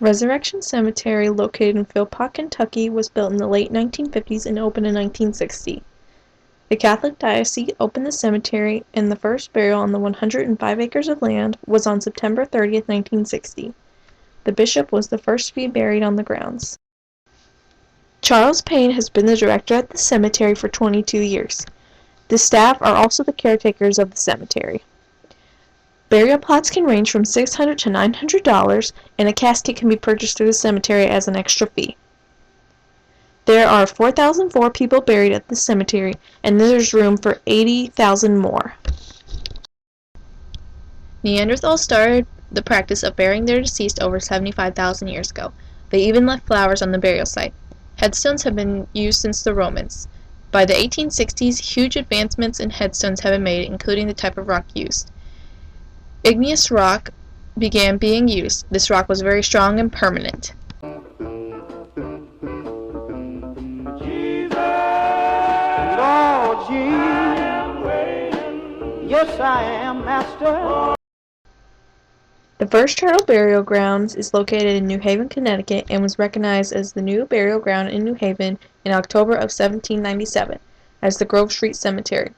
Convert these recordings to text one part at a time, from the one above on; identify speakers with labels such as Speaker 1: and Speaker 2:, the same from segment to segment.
Speaker 1: Resurrection Cemetery, located in Philpott, Kentucky, was built in the late 1950s and opened in 1960. The Catholic diocese opened the cemetery, and the first burial on the 105 acres of land was on September 30, 1960. The bishop was the first to be buried on the grounds. Charles Payne has been the director at the cemetery for 22 years. The staff are also the caretakers of the cemetery. Burial plots can range from $600 to $900, and a casket can be purchased through the cemetery as an extra fee. There are 4,004 people buried at the cemetery, and there's room for 80,000 more. Neanderthals started the practice of burying their deceased over 75,000 years ago. They even left flowers on the burial site. Headstones have been used since the Romans. By the 1860s, huge advancements in headstones have been made, including the type of rock used. Igneous rock began being used. This rock was very strong and permanent.
Speaker 2: Lord Jesus, yes I am, Master.
Speaker 1: The first turtle burial grounds is located in New Haven, Connecticut, and was recognized as the new burial ground in New Haven in October of 1797 as the Grove Street Cemetery.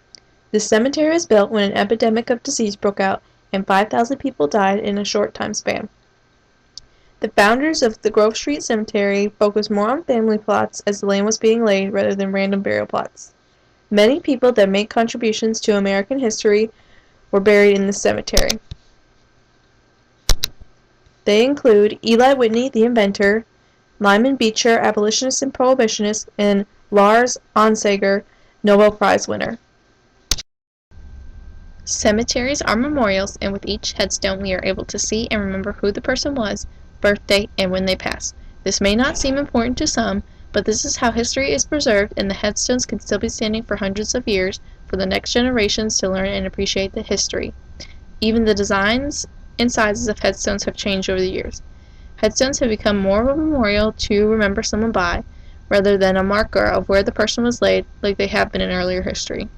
Speaker 1: This cemetery was built when an epidemic of disease broke out and 5,000 people died in a short time span. The founders of the Grove Street Cemetery focused more on family plots as the land was being laid rather than random burial plots. Many people that made contributions to American history were buried in this cemetery. They include Eli Whitney, the inventor, Lyman Beecher, abolitionist and prohibitionist, and Lars Onsager, Nobel Prize winner. Cemeteries are memorials, and with each headstone we are able to see and remember who the person was, birthday, and when they passed. This may not seem important to some, but this is how history is preserved, and the headstones can still be standing for hundreds of years for the next generations to learn and appreciate the history. Even the designs and sizes of headstones have changed over the years. Headstones have become more of a memorial to remember someone by, rather than a marker of where the person was laid like they have been in earlier history.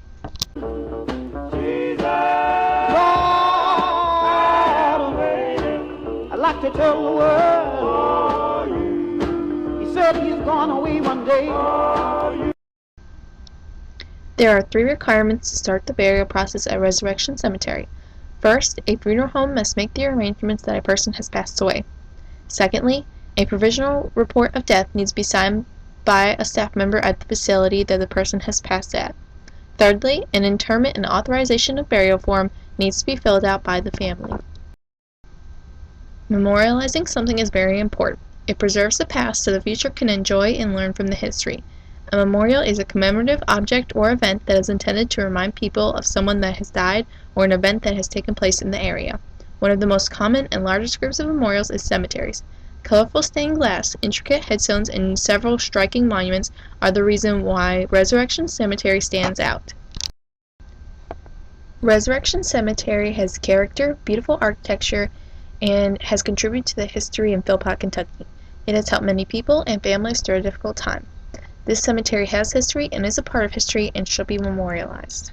Speaker 2: I'd like to tell the world, he said he's gone away one day.
Speaker 1: There are 3 requirements to start the burial process at Resurrection Cemetery. First, a funeral home must make the arrangements that a person has passed away. Secondly, a provisional report of death needs to be signed by a staff member at the facility that the person has passed at. Thirdly, an interment and authorization of burial form needs to be filled out by the family. Memorializing something is very important. It preserves the past so the future can enjoy and learn from the history. A memorial is a commemorative object or event that is intended to remind people of someone that has died or an event that has taken place in the area. One of the most common and largest groups of memorials is cemeteries. Colorful stained glass, intricate headstones, and several striking monuments are the reason why Resurrection Cemetery stands out. Resurrection Cemetery has character, beautiful architecture, and has contributed to the history in Philpott, Kentucky. It has helped many people and families through a difficult time. This cemetery has history and is a part of history and should be memorialized.